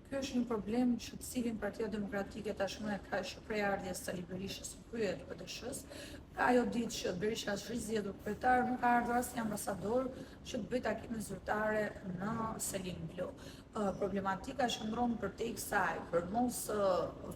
Ky është një problem që të cilin Partia Demokratike tashmë e ka që prej ardhjes së Berishës së kryet PD-s. Ajo ditë që Berisha është rizgjedhur kryetar, nuk ka ardhur asnjë ambasador që të bëjë takime zyrtare në Selin Blu. Problematika shndron përtej kësaj, për mos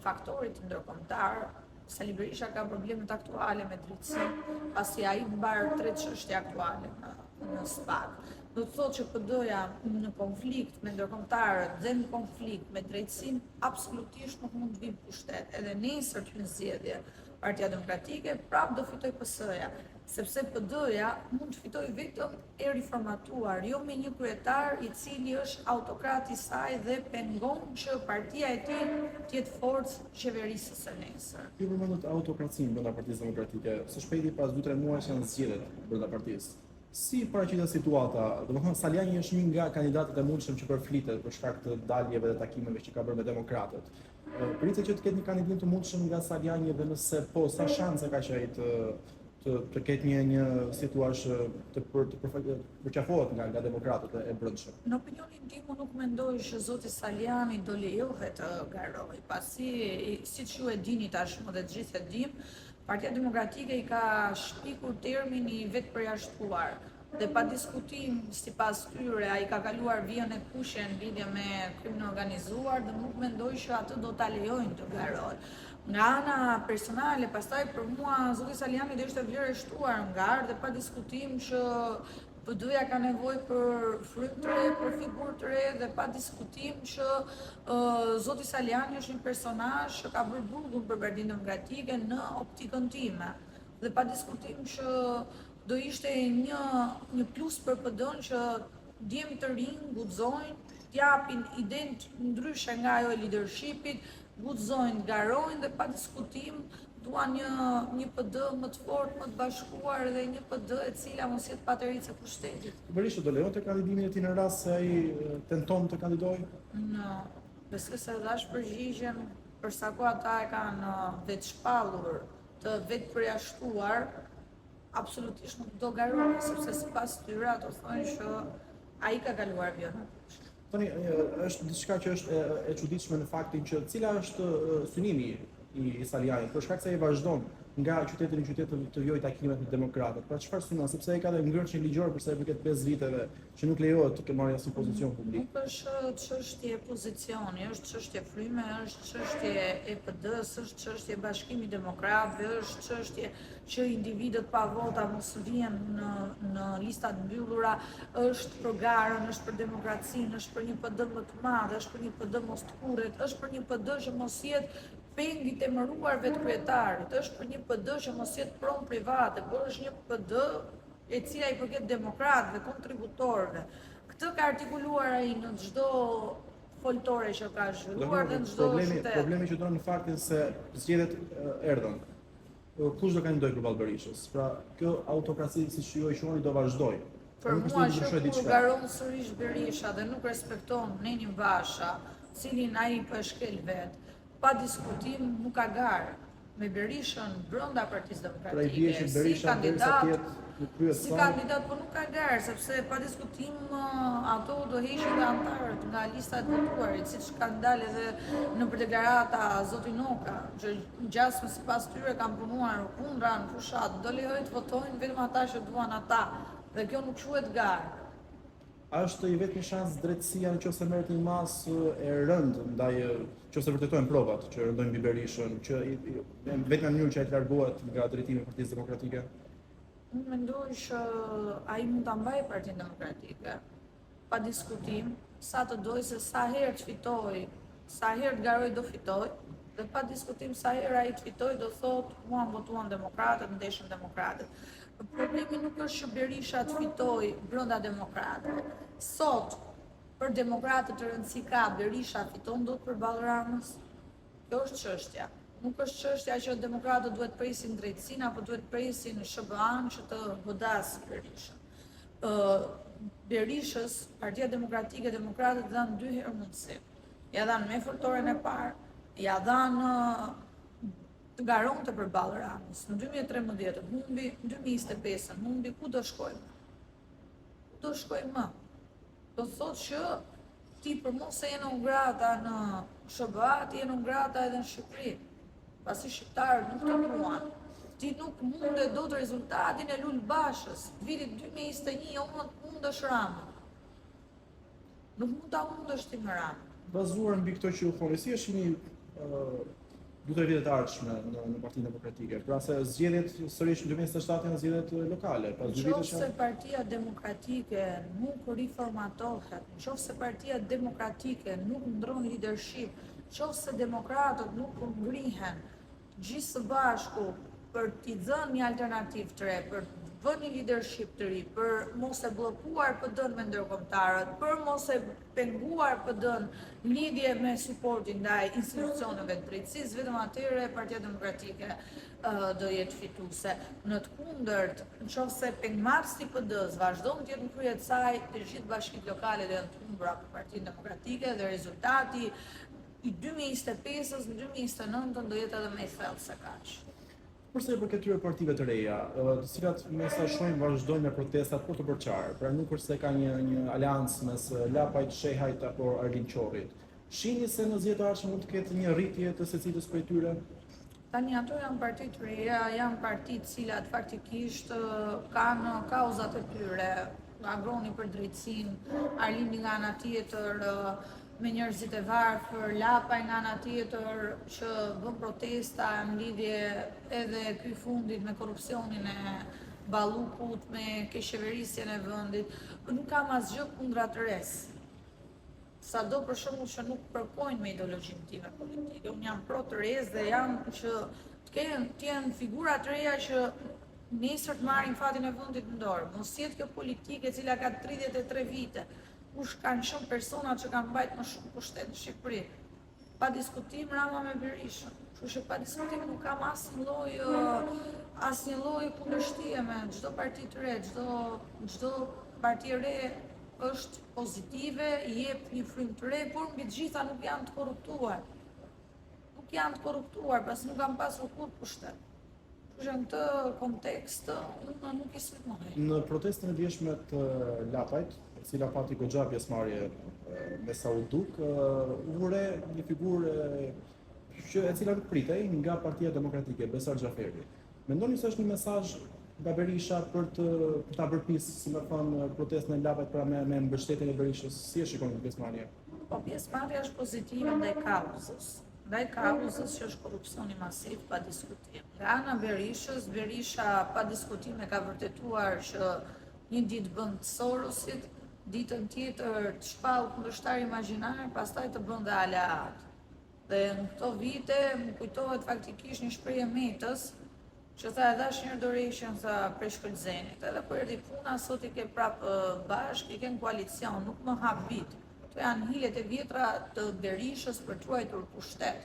faktorit ndërkombëtar. Sali Berisha ka problemet aktuale me drejtësinë, pasi ai mbar 3 çështje aktuale në SPAK. Do të thotë që PD-ja në konflikt me ndërkombëtarët dhe në konflikt me drejtësinë absolutisht nuk mund të vinë pushtet. Edhe nesër të zgjedhje Partia Demokratike prapë do fitoj PS-ja, sepse PD-ja mund të fitoj vetëm e riformatuar, jo me një kryetar i cili është autokrati i saj dhe pengon që partia e tij të jetë forcë qeverisës së nesër. Ju përmendët autokracinë brenda Partisë Demokratike. Së shpejti pas 2-3 muajsh janë zgjedhjet brenda partisë. Si paraqitet situata? Domethënë Saliani është një nga kandidatët e mundshëm që përflitet për shkak të daljeve dhe takimeve që ka bërë me demokratët. Pritet që të ketë një kandidat të mundshëm nga Saliani dhe nëse po, sa shanse ka që ai të ketë një situash të përqafohet nga demokratët e brendshëm. Në opinionin tim nuk mendoj që zoti Saliani do lejohet të garojë, pasi siç ju e dini tashmë dhe të gjithë e dimë, Partia Demokratike i ka shpikur termin i vetë përjashtuar dhe pa diskutim sipas tyre ai ka kaluar vijën e kushte në lidhje me krimin organizuar dhe nuk mendoj që atë do ta lejojnë të garojë. Nga ana personale, pastaj për mua zoti Saliani do ishte vlerë e shtuar ngar dhe pa diskutim që PD-ja ka nevojë për frymë të re, për figurë të re dhe pa diskutim që zoti Saliani është një personazh që ka bërë burgun për Partinë Demokratike në optikën time. Dhe pa diskutim që do ishte një plus për PD-n që djem të rinj guxojnë, t'japin idenë ndryshe nga ajo e leadershipit, guxojnë, garojnë dhe pa diskutim duan një PD më të fortë, më të bashkuar dhe një PD e cila mos jetë patëricë e pushtetit. Berisha do lejonte kandidimin e tij në rast se ai tenton të kandidojë? Besoj se dhash përgjigjen për sa kohë ata e kanë vetë shpallur, të vetë përjashtuar, absolutisht nuk do garojë, sepse sipas tyre ato thonë që ai ka kaluar vijën. Tani është diçka që është e çuditshme në faktin që cila është synimi i Salianit, për shkak se ai vazhdon nga qyteti në qytet të vjojë takimet me demokratët. Pra çfarë synon, sepse ai ka dhe ngrënçje ligjore për sa i përket 5 viteve që nuk lejohet të marrë asnjë pozicion publik. Nuk është çështje pozicioni, është çështje fryme, është çështje e PD-s, është çështje bashkimi demokratëve, është çështje që individët pa vota mos vijnë në lista të mbyllura, është për garën, është për demokracinë, është për një PD më të madh, është për një PD mos të kurrët, është për një PD që mos jetë pengi të emëruar vetë kryetarit, është për një PD që mos jetë pronë private, por është një PD e cila i përket demokratëve, kontributorëve. Këtë ka artikuluar ai në çdo foltore që ka zhvilluar dhe në çdo qytet. Problemi që do në faktin se zgjedhjet erdhën. Kush do kandidojë përballë Berishës? Pra, kjo autokraci siç ju e quheni do vazhdojë. Për mua që kur garon sërish Berisha dhe nuk respekton Nenin Basha, cilin ai po e shkel vetë, pa diskutim nuk ka garë me Berishën brenda Partisë Demokratike. Si kandidat, po nuk ka garë, sepse pa diskutim ato do heqin dhe antarët nga lista e votuarit, siç ka ndalë edhe në deklarata zoti Noka, që gjasmë sipas tyre kanë punuar kundra në fushat, do lejojnë të votojnë vetëm ata që duan ata, dhe kjo nuk quhet garë. A është i vetmi shans drejtësia nëse merret një masë e rëndë ndaj nëse vërtetojnë provat që rëndojnë mbi Berishën, që vetëm mënyrë që ai të largohet nga drejtimi i Partisë Demokratike? Unë mendoj që ai mund ta mbajë Partinë Demokratike pa diskutim, sa të dojë se sa herë të fitoj, sa herë të garoj do fitoj, dhe pa diskutim sa herë ai të fitoj do thotë mua më votuan demokratët, ndeshën demokratët. Problemi nuk është që Berisha të fitoj brenda demokratëve. Sot, për demokratët të rëndësi ka Berisha fiton dot përballë Ramës? Kjo është çështja. Nuk është çështja që demokratët duhet presin drejtësinë apo duhet presin SBA-n që të godasë Berishën. Berishës, Partia Demokratike, demokratët dhanë 2 herë mundësi. Ja dhanë me foltoren e parë, ja dhanë të garonte përballë Ramës. Në 2013 humbi, në 2025 humbi, ku do shkojmë? Ku do shkojmë më? Do thotë që ti për mos e jenë grata në SBA, ti jenë grata edhe në Shqipëri. Pasi shqiptarët nuk të muan. Ti nuk munde do të rezultatin e Lul Bashës. Vitit 2021 jo mundësh Ramën. Nuk mund ta mundësh ti me Ramën. Bazuar mbi këto që u thoni, si është një 2-3 vitet e ardhshme në Partinë Demokratike. Pra se zgjedhjet sërish në 2027 janë zgjedhjet lokale. Pas 2 vitesh Nëse Partia Demokratike nuk riformatohet, nëse Partia Demokratike nuk ndron leadership, nëse demokratët nuk ngrihen gjithë së bashku për t'i dhënë një alternativë të re, për vënë një leadership të ri, për mos e bllokuar PD-n me ndërkombëtarët, për mos e penguar PD-n lidhje me suportin ndaj institucioneve të drejtësisë, vetëm atëherë Partia Demokratike do jetë fituese. Në të kundërt, nëse pengmarrësi i PD-s vazhdon të jetë në krye të saj, të gjithë bashkitë lokale do janë të humbura për Partinë Demokratike dhe rezultati i 2025-s në 2029 do jetë edhe më i thellë se kaq. Përse për këtyre partive të reja, të cilat me sa shohim vazhdojnë me protestat për të përqarë, pra nuk është se ka një aleancë mes Lapajt, Shehajt apo Arlin Qorit. Shihni se në zgjedhjet e ardhshme mund të ketë një rritje të secilës prej tyre? Tani ato janë parti të reja, janë parti të cilat faktikisht kanë kauzat e tyre. Agroni për drejtësinë, Arlini nga ana tjetër, me njerëzit e varfër, Lapaj nga ana tjetër që bën protesta në lidhje edhe ky fundit me korrupsionin e Ballukut, me keqeverisjen e vendit. Nuk kam asgjë kundra të res. Sado për shembull që nuk përpojnë me ideologjinë time politike. Unë jam pro të res dhe jam që të jenë figura të reja që nesër të marrin fatin e vendit në dorë. Mos jetë kjo politike e cila ka 33 vite. Kush kanë shumë persona që kanë mbajtur më shumë pushtet në Shqipëri. Pa diskutim Rama me Berishën. Kështu që pa diskutim nuk kam asnjë lloj kundërshtie me çdo parti të re, çdo parti e re është pozitive, i jep një frymë të re, por mbi të gjitha nuk janë të korruptuar. Nuk janë të korruptuar, pasi nuk kanë pasur kurrë pushtet. Kështu që në këtë kontekst unë nuk i sulmoj. Në protestën e djeshme të Lapajt, e cila pati goxha pjesëmarrje me sa u duk, ure një figurë e cila nuk pritej nga Partia Demokratike, Besar Xhaferi. Mendoni se është një mesazh nga Berisha për ta bërë pis, si më thon, protestën e Lapajt pra me mbështetjen e Berishës? Si e shikoni pjesëmarrja? Po pjesëmarrja është pozitive ndaj kauzës. Ndaj kauzës që është korrupsioni masiv pa diskutim. Nga ana Berishës, Berisha pa diskutim e ka vërtetuar që një ditë bën të Sorosit, ditën tjetër të shpall kundërshtar imagjinar, pastaj të bën dhe aleat. Dhe në këto vite më kujtohet faktikisht një shprehje Metës, që tha edhe asnjëherë dorëshën sa prej shkëlqenit. Edhe kur erdhi puna, sot i ke prapë bashkë, i ke në koalicion, nuk më hap bit. Këto janë hilet e vjetra të Berishës për të ruajtur pushtet.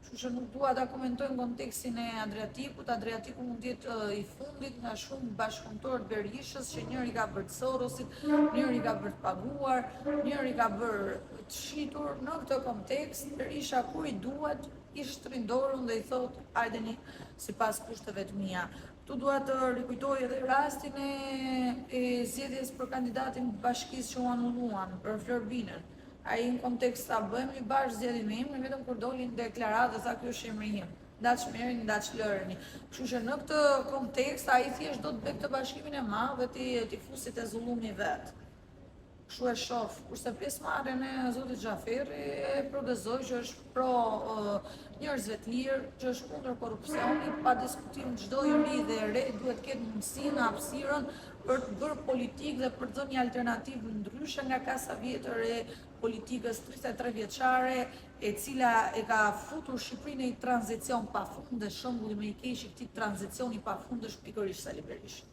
Kështu që nuk dua ta komentoj në kontekstin e Adriatikut. Adriatiku mund të jetë i fundit nga shumë bashkëpunëtorë të Berishës, që njëri ka bërë të Sorosit, njëri ka bërë të paguar, njëri ka bërë të shitur. Në këtë kontekst, Berisha kur i duhet, i shtrin dorën dhe i thotë, hajdeni sipas kushteve të mia. Tu dua të rikujtoj edhe rastin e zgjedhjes për kandidatin të bashkisë që u anulluan për Florbinën. Ai në kontekst ta bëhemi bashkë zgjedhjen me emrin, vetëm kur dolin deklaratë dhe tha ky është emri im. Ndaç merrni, ndaç lërni. Kështu që në këtë kontekst ai thjesht do të bëj këtë bashkimin e madh dhe ti fusit e zullumi vet. Kështu e shoh, kurse pjesëmarrjen e zotit Xhaferi e progresoj që është pro njerëzve të lirë, që është kundër korrupsionit, pa diskutim çdo juri dhe re duhet ketë mundësinë, hapësirën për të bërë politikë dhe për të dhënë një alternativë ndryshe nga kasa vjetër e politikës 33 vjeçare, e cila e ka futur Shqipërinë në një tranzicion pafund dhe shembulli më i keq i këtij tranzicioni pafund është pikërisht Sali Berisha.